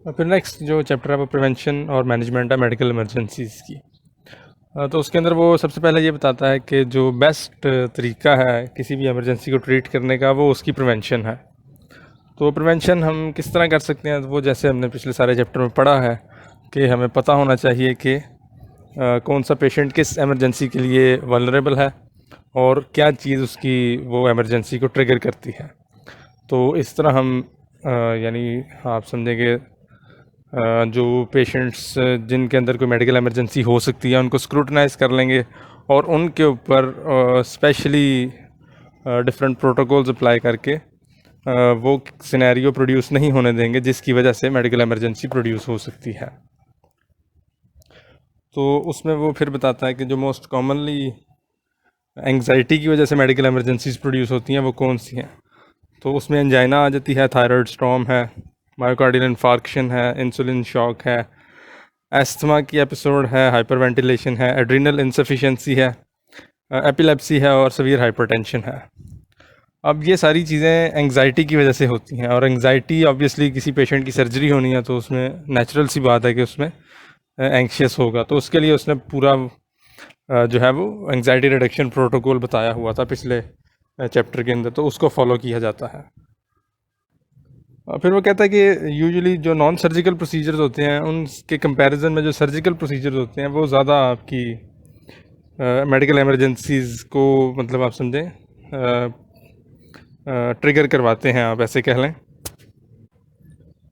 और फिर नेक्स्ट जो चैप्टर है वो प्रिवेंशन और मैनेजमेंट है मेडिकल इमरजेंसीज़ की। तो उसके अंदर वो सबसे पहले ये बताता है कि जो बेस्ट तरीका है किसी भी इमरजेंसी को ट्रीट करने का वो उसकी प्रिवेंशन है। तो प्रिवेंशन हम किस तरह कर सकते हैं, वो जैसे हमने पिछले सारे चैप्टर में पढ़ा है कि हमें पता होना चाहिए कि कौन सा पेशेंट किस इमरजेंसी के लिए वल्नरेबल है और क्या चीज़ उसकी वो इमरजेंसी को ट्रिगर करती है। तो इस तरह हम यानी आप समझेंगे जो पेशेंट्स जिनके अंदर कोई मेडिकल इमरजेंसी हो सकती है उनको स्क्रूटनाइज कर लेंगे और उनके ऊपर स्पेशली डिफरेंट प्रोटोकॉल्स अप्लाई करके वो सिनेरियो प्रोड्यूस नहीं होने देंगे जिसकी वजह से मेडिकल इमरजेंसी प्रोड्यूस हो सकती है। तो उसमें वो फिर बताता है कि जो मोस्ट कॉमनली एंग्जाइटी की वजह से मेडिकल इमरजेंसीज प्रोड्यूस होती हैं वो कौन सी हैं। तो उसमें एंजाइना आ जाती है, थायराइड स्टॉर्म है, मायोकार्डियल इन्फार्क्शन है, इंसुलिन शॉक है, एस्थमा की एपिसोड है, हाइपरवेंटिलेशन है, एड्रीनल इंसफिशिएंसी है, एपिलेप्सी है और सीवियर हाइपरटेंशन है। अब ये सारी चीज़ें एंग्जाइटी की वजह से होती हैं और एंग्जाइटी ऑब्वियसली किसी पेशेंट की सर्जरी होनी है तो उसमें नेचुरल सी बात है कि उसमें एंग्शियस होगा। तो उसके लिए उसने पूरा जो है वो एंग्जाइटी रिडक्शन प्रोटोकॉल बताया हुआ था पिछले चैप्टर के अंदर, तो उसको फॉलो किया जाता है। फिर वो कहता है कि यूजुअली जो नॉन सर्जिकल प्रोसीजर्स होते हैं उनके कंपैरिजन में जो सर्जिकल प्रोसीजर्स होते हैं वो ज़्यादा आपकी मेडिकल इमरजेंसीज़ को मतलब आप समझें ट्रिगर करवाते हैं, आप ऐसे कह लें।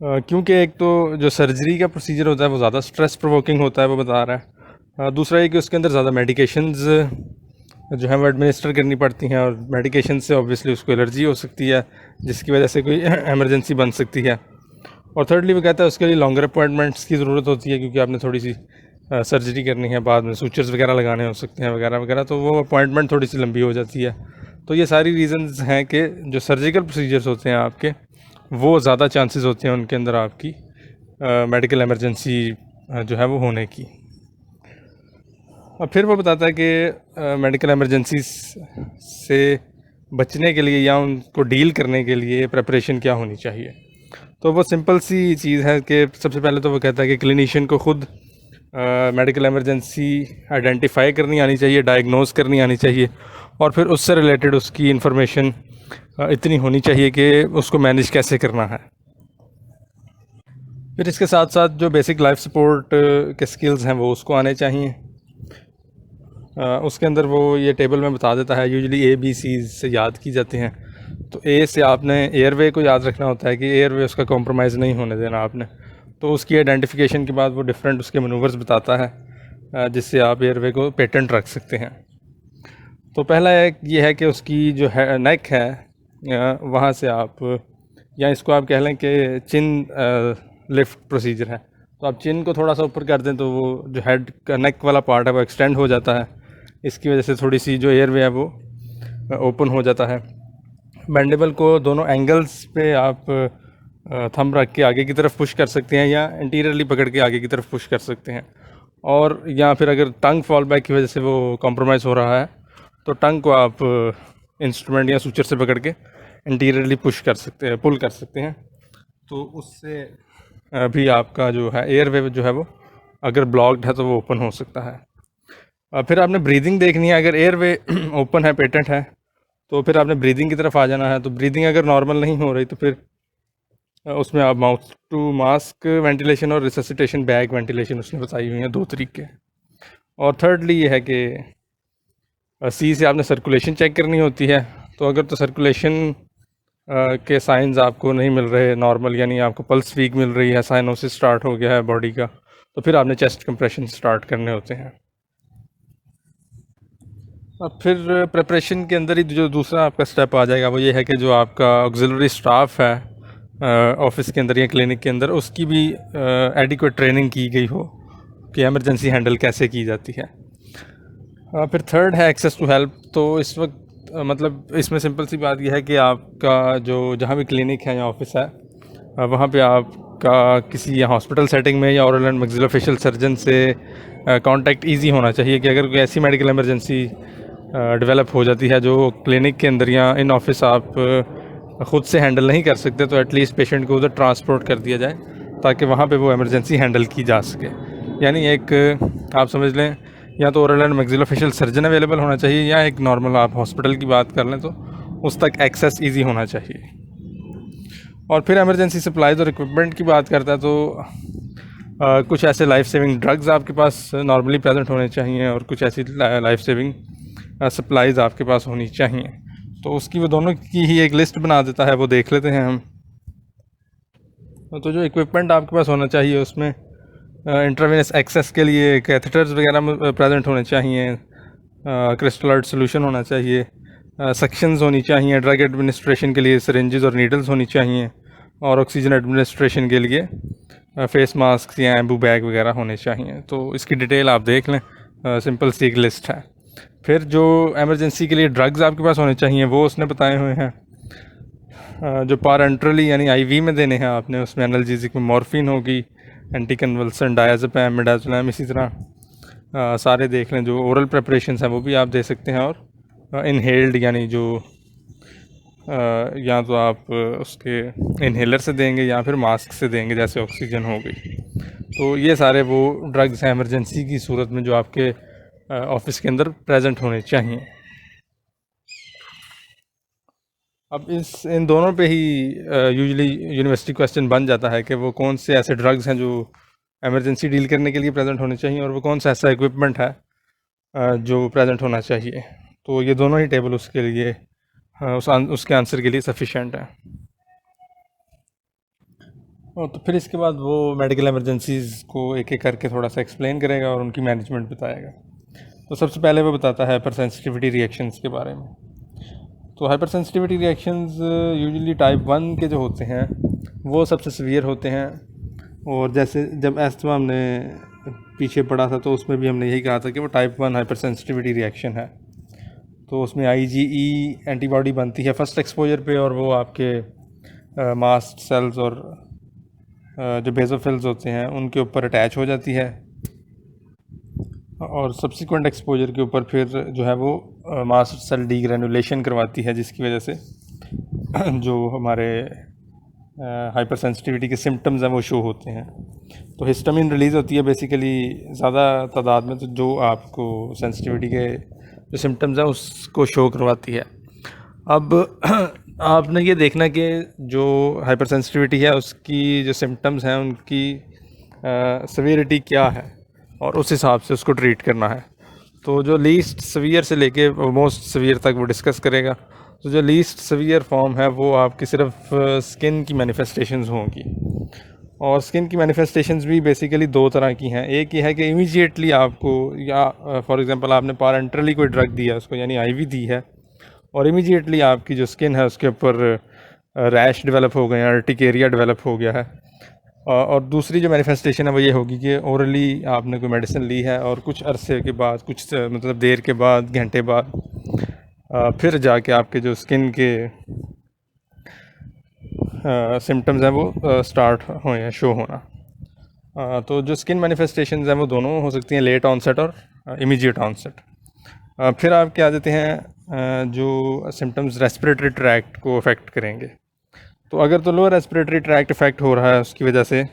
क्योंकि एक तो जो सर्जरी का प्रोसीजर होता है वो ज़्यादा स्ट्रेस प्रोवोकिंग होता है, वो बता रहा है। दूसरा ये कि उसके अंदर ज़्यादा मेडिकेशंस जो है वो एडमिनिस्टर करनी पड़ती हैं और मेडिकेशन से ऑब्वियसली उसको एलर्जी हो सकती है जिसकी वजह से कोई इमरजेंसी बन सकती है। और थर्डली वो कहता है उसके लिए लॉन्गर अपॉइंटमेंट्स की ज़रूरत होती है क्योंकि आपने थोड़ी सी सर्जरी करनी है, बाद में सूचर्स वगैरह लगाने हो सकते हैं वगैरह वगैरह, तो वो अपॉइंटमेंट थोड़ी सी लंबी हो जाती है। तो ये सारी रीज़न्स हैं कि जो सर्जिकल प्रोसीजर्स होते हैं आपके वो ज़्यादा चांसेस होते हैं उनके अंदर आपकी मेडिकल इमरजेंसी जो है वो होने की। और फिर वो बताता है कि मेडिकल इमरजेंसी से बचने के लिए या उनको डील करने के लिए प्रिपरेशन क्या होनी चाहिए। तो वो सिंपल सी चीज़ है कि सबसे पहले तो वो कहता है कि क्लिनिशियन को खुद मेडिकल इमरजेंसी आइडेंटिफाई करनी आनी चाहिए, डायग्नोज करनी आनी चाहिए और फिर उससे रिलेटेड उसकी इन्फॉर्मेशन इतनी होनी चाहिए कि उसको मैनेज कैसे करना है। फिर इसके साथ साथ जो बेसिक लाइफ सपोर्ट के स्किल्स हैं वो उसको आने चाहिए। उसके अंदर वो ये टेबल में बता देता है, यूजुअली ABC से याद की जाते हैं। तो A से आपने एयरवे को याद रखना होता है कि एयरवे उसका कॉम्प्रोमाइज़ नहीं होने देना आपने। तो उसकी आइडेंटिफिकेशन के बाद वो डिफरेंट उसके मनूवर्स बताता है जिससे आप एयरवे को पेटेंट रख सकते हैं। तो पहला एक ये है कि उसकी जो है नेक है वहाँ से आप, या इसको आप कह लें कि चिन लिफ्ट प्रोसीजर है। तो आप चिन को थोड़ा सा ऊपर कर दें तो वो जो हेड का नेक वाला पार्ट है वो एक्सटेंड हो जाता है, इसकी वजह से थोड़ी सी जो एयरवे है वो ओपन हो जाता है। मैंडिबल को दोनों एंगल्स पे आप थंब रख के आगे की तरफ पुश कर सकते हैं या इंटीरियरली पकड़ के आगे की तरफ पुश कर सकते हैं। और या फिर अगर टंग फॉल बैक की वजह से वो कॉम्प्रोमाइज़ हो रहा है तो टंग को आप इंस्ट्रूमेंट या सूचर से पकड़ के इंटीरियरली पुश कर सकते हैं, पुल कर सकते हैं। तो उससे भी आपका जो है एयरवे जो है वो अगर ब्लॉक्ड है तो वो ओपन हो सकता है। फिर आपने ब्रीदिंग देखनी है। अगर एयरवे ओपन है, पेटेंट है, तो फिर आपने ब्रीदिंग की तरफ आ जाना है। तो ब्रीदिंग अगर नॉर्मल नहीं हो रही तो फिर उसमें आप माउथ टू मास्क वेंटिलेशन और रिससिटेशन बैग वेंटिलेशन उसने बताई हुई हैं 2 तरीके। और थर्डली ये है कि C से आपने सर्कुलेशन चेक करनी होती है। तो अगर तो सर्कुलेशन के साइंस आपको नहीं मिल रहे नॉर्मल, यानी आपको पल्स वीक मिल रही है, साइनोसिस स्टार्ट हो गया है बॉडी का, तो फिर आपने चेस्ट कंप्रेशन स्टार्ट करने होते हैं। अब फिर प्रिपरेशन के अंदर ही जो दूसरा आपका स्टेप आ जाएगा वो ये है कि जो आपका ऑक्सिलरी स्टाफ है ऑफिस के अंदर या क्लिनिक के अंदर, उसकी भी एडिक्वेट ट्रेनिंग की गई हो कि इमरजेंसी हैंडल कैसे की जाती है। फिर थर्ड है एक्सेस टू हेल्प। तो इस वक्त मतलब इसमें सिंपल सी बात यह है कि आपका जो जहाँ भी क्लिनिक है या ऑफिस है वहाँ पे आपका किसी हॉस्पिटल सेटिंग में या ओरल एंड मैक्सिलोफेशियल सर्जन से कांटेक्ट इजी होना चाहिए कि अगर कोई ऐसी मेडिकल इमरजेंसी डेवलप हो जाती है जो क्लिनिक के अंदर या इन ऑफिस आप ख़ुद से हैंडल नहीं कर सकते, तो एटलीस्ट पेशेंट को उधर ट्रांसपोर्ट कर दिया जाए ताकि वहाँ पे वो इमरजेंसी हैंडल की जा सके। यानी एक आप समझ लें, या तो oral and maxillofacial surgeon available होना चाहिए, या एक नॉर्मल आप हॉस्पिटल की बात कर लें तो उस तक एक्सेस ईजी होना चाहिए। और फिर इमरजेंसी सप्लाइज और इक्विपमेंट की बात करता है तो कुछ ऐसे लाइफ सेविंग ड्रग्स आपके पास नॉर्मली प्रेजेंट होने चाहिए, और कुछ ऐसी लाइफ सेविंग सप्लाइज आपके पास होनी चाहिए। तो उसकी वो दोनों की ही एक लिस्ट बना देता है, वो देख लेते हैं हम। तो जो इक्विपमेंट आपके पास होना चाहिए उसमें इंट्रावेनस एक्सेस के लिए कैथेटर्स वगैरह प्रेजेंट होने चाहिए, क्रिस्टलाइट सोल्यूशन होना चाहिए, सेक्शंस होनी चाहिए, ड्रग एडमिनिस्ट्रेशन के लिए सिरिंजेस और नीडल्स होनी चाहिए, और ऑक्सीजन एडमिनिस्ट्रेशन के लिए फेस मास्क या एम्बू बैग वगैरह होने चाहिए। तो इसकी डिटेल आप देख लें, सिंपल सी एक लिस्ट है। फिर जो एमरजेंसी के लिए ड्रग्स आपके पास होने चाहिए वो उसने बताए हुए हैं। जो पारेंट्रली यानी आईवी में देने हैं आपने, उसमें एनाल्जेसिक में मॉर्फिन होगी, एंटी कन्वल्सेंट, डायज़ेपम, मिडाज़ोलैम, इसी तरह सारे देख लें। जो ओरल प्रेपरेशंस हैं वो भी आप दे सकते हैं, और इनहेल्ड यानी जो या तो आप उसके इनहेलर से देंगे या फिर मास्क से देंगे, जैसे ऑक्सीजन हो गई। तो ये सारे वो ड्रग्स हैं इमरजेंसी की सूरत में जो आपके ऑफिस के अंदर प्रेजेंट होने चाहिए। अब इन दोनों पे ही यूजुअली यूनिवर्सिटी क्वेश्चन बन जाता है कि वो कौन से ऐसे ड्रग्स हैं जो इमरजेंसी डील करने के लिए प्रेजेंट होने चाहिए, और वो कौन सा ऐसा इक्विपमेंट है जो प्रेजेंट होना चाहिए। तो ये दोनों ही टेबल उसके लिए उसके आंसर के लिए सफिशेंट है। और तो फिर इसके बाद वो मेडिकल इमरजेंसीज़ को एक एक करके थोड़ा सा एक्सप्लेन करेगा और उनकी मैनेजमेंट बताएगा। तो सबसे पहले वो बताता है हाइपर सेंसिटिविटी रिएक्शंस के बारे में। तो hyper sensitivity reactions usually type 1 के जो होते हैं वो सबसे सीवियर होते हैं। और जैसे जब एस्थमा हमने पीछे पढ़ा था तो उसमें भी हमने यही कहा था कि वो टाइप 1 हाइपर सेंसिटिविटी रिएक्शन है। तो उसमें IgE एंटीबॉडी बनती है फर्स्ट एक्सपोजर पे, और वो आपके मास्ट सेल्स और जो बेसोफिल्स होते हैं उनके ऊपर अटैच हो जाती है, और सब्सिक्वेंट एक्सपोजर के ऊपर फिर जो है वो मास्ट सेल डीग्रेनुलेशन करवाती है, जिसकी वजह से जो हमारे हाइपर सेंसिटिविटी के सिम्टम्स हैं वो शो होते हैं। तो हिस्टामिन रिलीज़ होती है बेसिकली ज़्यादा तादाद में, तो जो आपको सेंसिटिविटी के जो सिम्टम्स हैं उसको शो करवाती है। अब आपने ये देखना कि जो हाइपर सेंसिटिविटी है उसकी जो सिम्टम्स हैं उनकी सीवियरिटी क्या है, और उस हिसाब से उसको ट्रीट करना है। तो जो लीस्ट सीवियर से लेके मोस्ट सीवियर तक वो डिस्कस करेगा। तो जो लीस्ट सीवियर फॉर्म है वो आपकी सिर्फ स्किन की मैनिफेस्टेशंस होंगी, और स्किन की मैनिफेस्टेशंस भी बेसिकली दो तरह की हैं। एक ये है कि इमीडिएटली आपको, या फॉर एग्जांपल आपने पारेंट्रली कोई ड्रग दिया उसको, यानी आईवी दी है, और इमीडिएटली आपकी जो स्किन है उसके ऊपर रैश डेवलप हो गए हैं, अर्टिकेरिया डेवलप हो गया है। और दूसरी जो मैनिफेस्टेशन है वो ये होगी कि ओरली आपने कोई मेडिसिन ली है और कुछ अरसे के बाद, कुछ मतलब देर के बाद, घंटे बाद फिर जाके आपके जो स्किन के सिम्टम्स हैं वो स्टार्ट हुए शो होना। तो जो स्किन मैनिफेस्टेशंस हैं वो दोनों हो सकती हैं, लेट ऑनसेट और इमीडिएट ऑनसेट। फिर आप क्या देते हैं जो सिम्टम्स रेस्पिरेटरी ट्रैक्ट को अफेक्ट करेंगे। तो अगर तो लोअर रेस्पिरेटरी ट्रैक्ट इफेक्ट हो रहा है उसकी वजह से,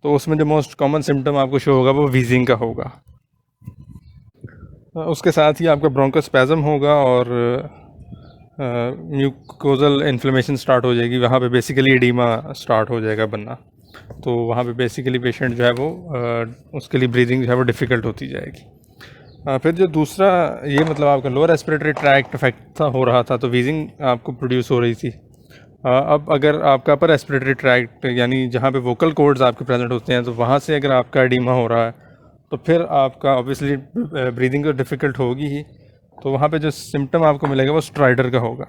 तो उसमें जो मोस्ट कॉमन सिम्टम आपको शो होगा वो वीजिंग का होगा। उसके साथ ही आपका ब्रोंकोस्पैज़म होगा, और म्यूकोजल इन्फ्लेमेशन स्टार्ट हो जाएगी। वहाँ पे बेसिकली एडीमा स्टार्ट हो जाएगा बनना। तो वहाँ पे बेसिकली पेशेंट जो है वो उसके लिए ब्रीदिंग जो है वो डिफ़िकल्ट होती जाएगी। फिर जो दूसरा, ये मतलब आपका लोअर रेस्पिरेटरी ट्रैक्ट इफेक्ट हो रहा था, तो वीजिंग आपको प्रोड्यूस हो रही थी। अब अगर आपका अपर रेस्पिरेटरी ट्रैक्ट यानी जहाँ पे वोकल कॉर्ड्स आपके प्रेजेंट होते हैं, तो वहाँ से अगर आपका एडीमा हो रहा है तो फिर आपका ऑब्वियसली ब्रीदिंग तो डिफ़िकल्ट होगी ही। तो वहाँ पे जो सिम्टम आपको मिलेगा वो स्ट्राइडर का होगा।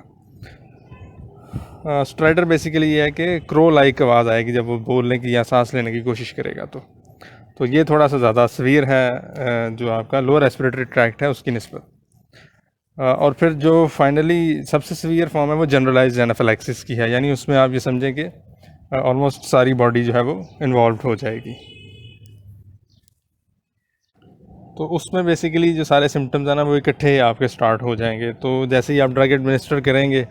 स्ट्राइडर बेसिकली ये है कि क्रो लाइक आवाज़ आएगी जब वो बोलने की या सांस लेने की कोशिश करेगा। तो ये थोड़ा सा ज़्यादा सीवियर है जो आपका लोअर रेस्पिरेटरी ट्रैक्ट है उसकी निस्बत। और फिर जो फाइनली सबसे सीवियर फॉर्म है वो जनरलाइज्ड एनाफिलैक्सिस की है, यानी उसमें आप ये समझें कि ऑलमोस्ट सारी बॉडी जो है वो इन्वॉल्व हो जाएगी। तो उसमें बेसिकली जो सारे सिम्टम्स हैं ना वो इकट्ठे आपके स्टार्ट हो जाएंगे। तो जैसे ही आप ड्रग एडमिनिस्टर करेंगे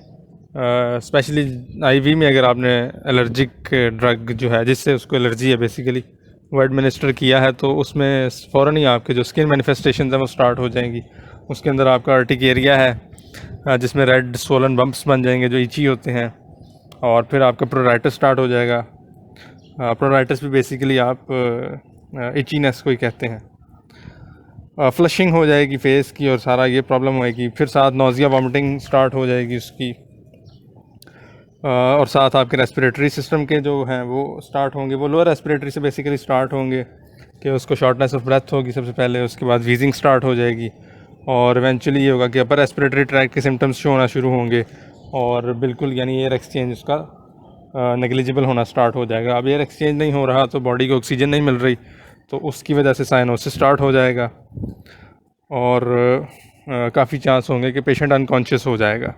स्पेशली आईवी में अगर आपने एलर्जिक ड्रग जो है जिससे उसको एलर्जी है बेसिकली वो एडमिनिस्टर किया है, तो उसमें फ़ौरन ही आपके जो स्किन मैनिफेस्टेशन है वो स्टार्ट हो जाएंगी। उसके अंदर आपका अर्टिकेरिया है जिसमें रेड स्वोलन बम्प्स बन जाएंगे जो इची होते हैं, और फिर आपका प्रोराइटिस स्टार्ट हो जाएगा। प्रोराइटिस भी बेसिकली आप इचीनेस को ही कहते हैं। फ्लशिंग हो जाएगी फेस की और सारा ये प्रॉब्लम होएगी। फिर साथ नोज़िया वॉमिटिंग स्टार्ट हो जाएगी उसकी, और साथ आपके रेस्पिरेटरी सिस्टम के जो हैं वो स्टार्ट होंगे। वो लोअर रेस्पिरेटरी से बेसिकली स्टार्ट होंगे कि उसको शॉर्टनेस ऑफ ब्रेथ होगी सबसे पहले, उसके बाद वीजिंग स्टार्ट हो जाएगी, और इवेंचुअली ये होगा कि अपर रेस्पिरेटरी ट्रैक के सिम्टम्स शो होना शुरू होंगे, और बिल्कुल यानी एयर एक्सचेंज उसका नेग्लिजिबल होना स्टार्ट हो जाएगा। अब एयर एक्सचेंज नहीं हो रहा तो बॉडी को ऑक्सीजन नहीं मिल रही, तो उसकी वजह से साइनोसिस स्टार्ट हो जाएगा, और काफ़ी चांस होंगे कि पेशेंट अनकॉन्शियस हो जाएगा।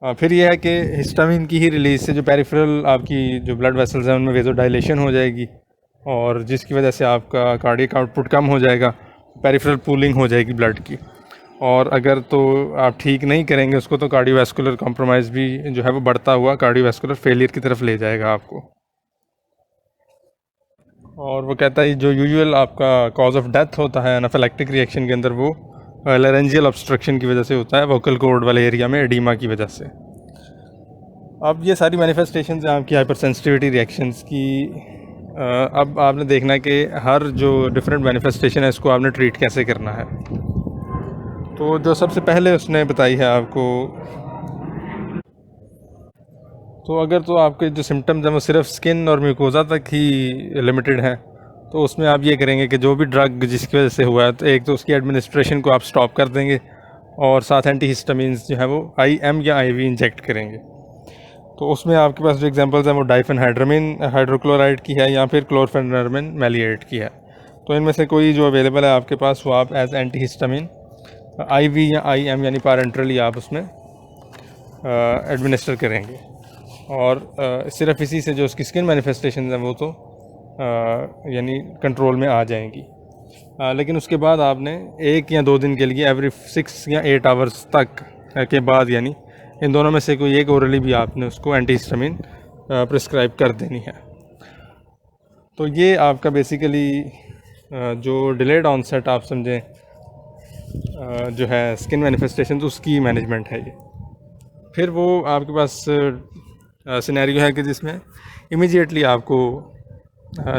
फिर यह है कि हिस्टामिन की ही रिलीज से जो पेरिफेरल आपकी जो ब्लड वेसल्स हैं उनमें वेजोडाइलेशन हो जाएगी, और जिसकी वजह से आपका कार्डियक आउटपुट कम हो जाएगा, पेरिफेरल पूलिंग हो जाएगी ब्लड की। और अगर तो आप ठीक नहीं करेंगे उसको तो कार्डियोवैस्कुलर कॉम्प्रोमाइज़ भी जो है वो बढ़ता हुआ कार्डियोवैस्कुलर फेलियर की तरफ ले जाएगा आपको। और वो कहता है जो यूजुअल आपका कॉज ऑफ डेथ होता है एनाफिलैक्टिक रिएक्शन के अंदर वो लारेंजियल ऑब्स्ट्रक्शन की वजह से होता है, वोकल कॉर्ड वाले एरिया में एडीमा की वजह से। अब ये सारी मैनिफेस्टेशंस हैं आपकी हाइपर सेंसिटिविटी रिएक्शंस की। अब आपने देखना है कि हर जो डिफरेंट मैनिफेस्टेशन है इसको आपने ट्रीट कैसे करना है। तो जो सबसे पहले उसने बताई है आपको, तो अगर तो आपके जो सिम्टम्स हैं वो सिर्फ स्किन और म्यूकोज़ा तक ही लिमिटेड हैं, तो उसमें आप ये करेंगे कि जो भी ड्रग जिसकी वजह से हुआ है तो एक तो उसकी एडमिनिस्ट्रेशन को आप स्टॉप कर देंगे, और साथ एंटीहिस्टामिन्स जो है वो IM या IV इंजेक्ट करेंगे। तो उसमें आपके पास जो एग्जांपल्स हैं वो डाइफेनहाइड्रामिन हाइड्रोक्लोराइड की है या फिर क्लोरफेनरमिन मैलिएट की है। तो इनमें से कोई जो अवेलेबल है आपके पास वो आप एज एंटीहिस्टामिन IV या IM यानी पारेंट्रली आप उसमें एडमिनिस्टर करेंगे, और सिर्फ इसी से जो उसकी स्किन मैनिफेस्टेशन है वो तो यानी कंट्रोल में आ जाएंगी। लेकिन उसके बाद आपने 1 या 2 दिन के लिए एवरी 6 या 8 आवर्स तक के बाद यानी इन दोनों में से कोई एक ओरली भी आपने उसको एंटीहिस्टामिन प्रिस्क्राइब कर देनी है। तो ये आपका बेसिकली जो डिलेड ऑनसेट आप समझें जो है स्किन मैनिफेस्टेशन, तो उसकी मैनेजमेंट है ये। फिर वो आपके पास सिनेरियो है कि जिसमें इमीडिएटली आपको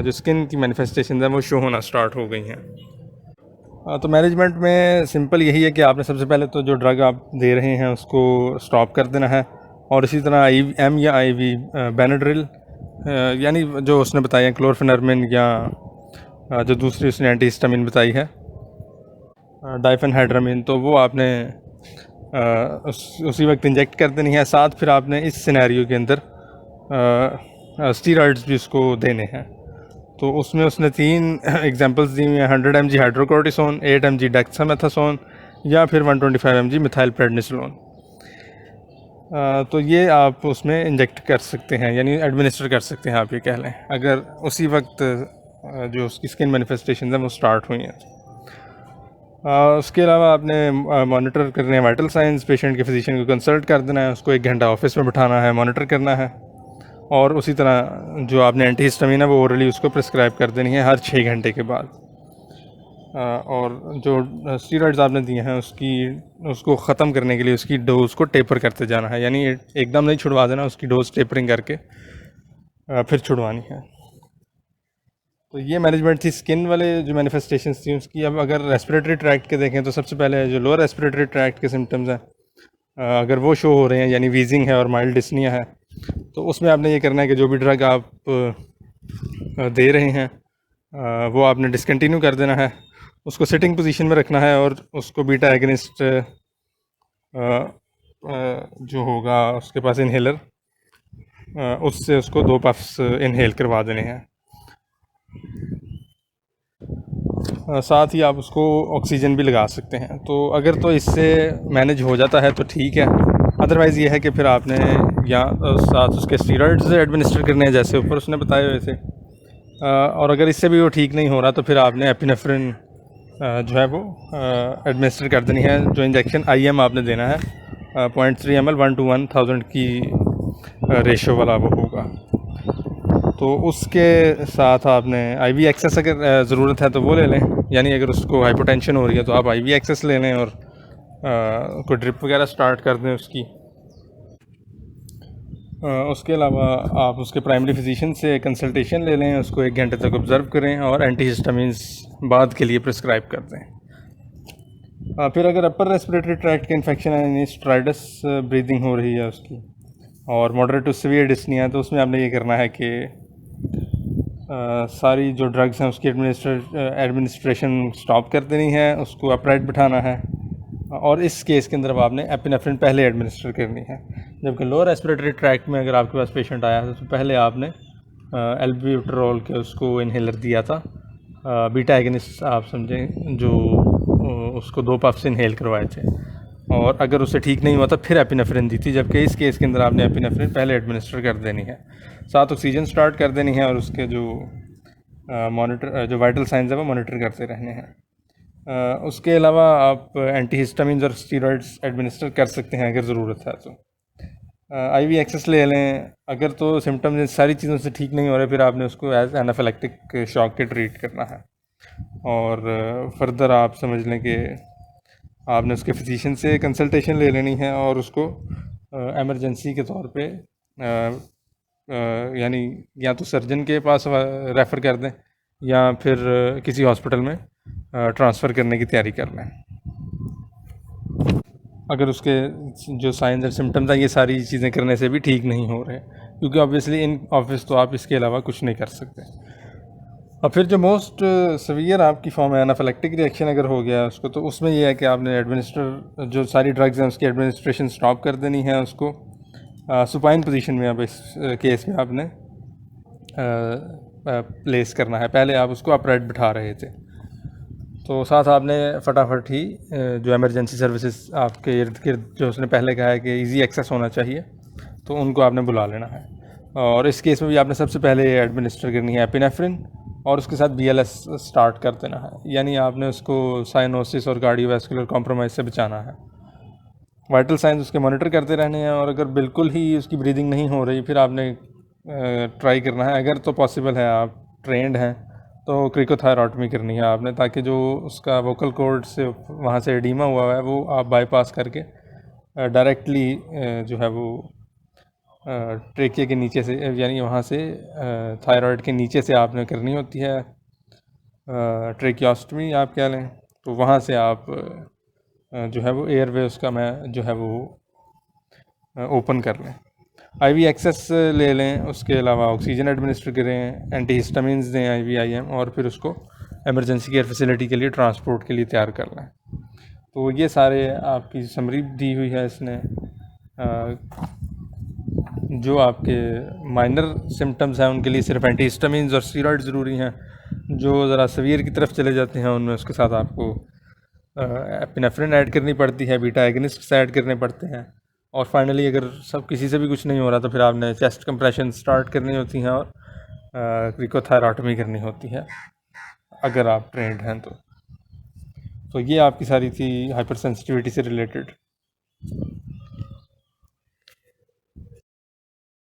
जो स्किन की मैनिफेस्टेशन है वो शो होना स्टार्ट हो गई हैं। तो मैनेजमेंट में सिंपल यही है कि आपने सबसे पहले तो जो ड्रग आप दे रहे हैं उसको स्टॉप कर देना है, और इसी तरह IM या IV बेनाड्रिल यानी जो उसने बताया क्लोरफेनरमिन या जो दूसरी उसने एंटीहिस्टामिन बताई है डाइफेनहाइड्रामिन, तो वो आपने उसी वक्त इंजेक्ट कर देनी है। साथ फिर आपने इस सिनेरियो के अंदर स्टीरॉइड्स भी उसको देने हैं। तो उसमें उसने 3 एग्जांपल्स दी हुई हैं, 100 mg हाइड्रोकोर्टिसोन, 8 mg डेक्सामेथासोन या फिर 125 mg मिथाइल प्रेडनिसोलोन। तो ये आप उसमें इंजेक्ट कर सकते हैं यानी एडमिनिस्टर कर सकते हैं आप ये कह लें, अगर उसी वक्त जो उसकी स्किन मैनिफेस्टेशन है वो स्टार्ट हुई हैं। उसके अलावा आपने मॉनिटर करने हैं वाइटल साइंस, पेशेंट के फिजिशियन को कंसल्ट कर देना है, उसको 1 घंटा ऑफिस में बिठाना है, मॉनिटर करना है, और उसी तरह जो आपने एंटीहिस्टामिन है वो ओरली उसको प्रिस्क्राइब कर देनी है हर 6 घंटे के बाद। और जो स्टीरॉइड्स आपने दिए हैं उसको ख़त्म करने के लिए उसकी डोज को टेपर करते जाना है, यानी एकदम नहीं छुड़वा देना, उसकी डोज टेपरिंग करके फिर छुड़वानी है। तो ये मैनेजमेंट थी स्किन वाले जो मैनिफेस्टेशंस थी उसकी। अब अगर रेस्पिरेटरी ट्रैक्ट के देखें तो सबसे पहले जो लोअर रेस्पिरेटरी ट्रैक्ट के सिम्टम्स हैं अगर वो शो हो रहे हैं यानी वीजिंग है और माइल्ड डिस्निया है, तो उसमें आपने ये करना है कि जो भी ड्रग आप दे रहे हैं वो आपने डिसकंटिन्यू कर देना है, उसको सिटिंग पोजीशन में रखना है, और उसको बीटा एगनिस्ट जो होगा उसके पास इनहेलर उससे उसको 2 पफ्स इनहेल करवा देने हैं। साथ ही आप उसको ऑक्सीजन भी लगा सकते हैं। तो अगर तो इससे मैनेज हो जाता है तो ठीक है, अदरवाइज़ ये है कि फिर आपने या साथ उसके स्टीरॉइड्स एडमिनिस्टर करने हैं जैसे ऊपर उसने बताए वैसे, और अगर इससे भी वो ठीक नहीं हो रहा तो फिर आपने एपिनेफ्रिन जो है वो एडमिनिस्टर कर देनी है, जो इंजेक्शन IM आपने देना है 0.3 ml 1:1000 की रेशो वाला वो होगा। तो उसके साथ आपने IV एक्सेस अगर ज़रूरत है तो वो ले लें, यानी अगर उसको हाइपोटेंशन हो रही है तो आप IV एक्सेस ले लें और कोई ड्रिप वगैरह स्टार्ट कर दें उसकी। उसके अलावा आप उसके प्राइमरी फिजिशियन से कंसल्टेशन ले लें, उसको 1 घंटे तक ऑब्ज़र्व करें और एंटीहिस्टामिन्स बाद के लिए प्रिस्क्राइब कर दें। फिर अगर अपर रेस्पिरेटरी ट्रैक्ट का इन्फेक्शन है, यानी स्ट्राइडस ब्रीदिंग हो रही है उसकी और मॉडरेट टू सीवियर डिस्निया है, तो उसमें आपने ये करना है कि सारी जो ड्रग्स हैं उसकी एडमिनिस्ट्रेशन स्टॉप कर देनी है, उसको अपराइट बिठाना है और इस केस के अंदर आपने एपिनेफ्रिन पहले एडमिनिस्टर करनी है। जबकि लोअर रेस्पिरेटरी ट्रैक्ट में अगर आपके पास पेशेंट आया है तो पहले आपने एल्ब्यूटरॉल के उसको इन्हेलर दिया था, बीटा एगनिस्ट आप समझें, जो उसको 2 पफ से इन्हेल करवाए थे, और अगर उससे ठीक नहीं हुआ तो फिर एपिनेफ्रिन दी थी। जबकि इस केस के अंदर आपने एपिनेफ्रिन पहले एडमिनिस्टर कर देनी है, साथ ऑक्सीजन स्टार्ट कर देनी है और उसके जो जो वाइटल साइंस है वो मॉनिटर करते रहने हैं। उसके अलावा आप एंटीहिस्टामिन्स और स्टीरॉइड्स एडमिनिस्टर कर सकते हैं अगर ज़रूरत है तो। IV एक्सेस ले लें अगर तो सिम्टम्स इन सारी चीज़ों से ठीक नहीं हो रहे, फिर आपने उसको एज एनाफिलेक्टिक शॉक के ट्रीट करना है। और फर्दर आप समझ लें कि आपने उसके फिजिशियन से कंसल्टेशन ले लेनी है और उसको एमरजेंसी के तौर पे यानी या तो सर्जन के पास रेफ़र कर दें या फिर किसी हॉस्पिटल में ट्रांसफ़र करने की तैयारी कर लें अगर उसके जो साइंस और सिम्टम्स हैं ये सारी चीज़ें करने से भी ठीक नहीं हो रहे, क्योंकि ऑब्वियसली इन ऑफिस तो आप इसके अलावा कुछ नहीं कर सकते। और फिर जो मोस्ट सवियर आपकी फॉर्म है एनाफिलेक्टिक रिएक्शन अगर हो गया उसको, तो उसमें यह है कि आपने जो सारी ड्रग्स हैं उसकी एडमिनिस्ट्रेशन स्टॉप कर देनी है उसको सुपाइन पोजीशन में। अब इस केस में आपने प्लेस करना है, पहले आप उसको अपराइट बिठा रहे थे, तो साथ आपने फटाफट ही जो इमरजेंसी सर्विसेज आपके इर्द गिर्द जो उसने पहले कहा है कि इजी एक्सेस होना चाहिए, तो उनको आपने बुला लेना है। और इस केस में भी आपने सबसे पहले एडमिनिस्टर करनी है एपिनेफ्रिन और उसके साथ BLS स्टार्ट कर देना है, यानी आपने उसको साइनोसिस और कार्डियोवैस्कुलर कॉम्प्रोमाइज़ से बचाना है। वाइटल साइंस उसके मॉनिटर करते रहने हैं और अगर बिल्कुल ही उसकी ब्रीदिंग नहीं हो रही फिर आपने ट्राई करना है, अगर तो पॉसिबल है आप ट्रेंड हैं तो क्रिकोथायरॉटमी करनी है आपने, ताकि जो उसका वोकल कॉर्ड से वहाँ से एडीमा हुआ है वो आप बाईपास करके डायरेक्टली जो है वो ट्रेकिया के नीचे से, यानी वहाँ से थायराइड के नीचे से आपने करनी होती है ट्रेकियोस्टमी आप कह लें, तो वहाँ से आप जो है वो एयरवे उसका मैं जो है वो ओपन कर लें। IV एक्सेस ले लें, उसके अलावा ऑक्सीजन एडमिनिस्टर करें, एंटीहिस्टामिन्स दें IVIM, और फिर उसको इमरजेंसी केयर फैसिलिटी के लिए ट्रांसपोर्ट के लिए तैयार कर लें। तो ये सारे आपकी समरी दी हुई है इसने। जो आपके माइनर सिम्टम्स हैं उनके लिए सिर्फ एंटीहिस्टामिन्स और स्टीरॉइड ज़रूरी हैं, जो ज़रा सवियर की तरफ चले जाते हैं उनमें उसके साथ आपको एपिनेफ्रिन ऐड करनी पड़ती है, बीटा एगनिस्ट्स ऐड करने पड़ते हैं, और फाइनली अगर सब किसी से भी कुछ नहीं हो रहा तो फिर आपने चेस्ट कंप्रेशन स्टार्ट करनी होती हैं और क्रिकोथायरॉटमी करनी होती है अगर आप ट्रेंड हैं तो ये आपकी सारी थी हाइपर सेंसिटिविटी से रिलेटेड।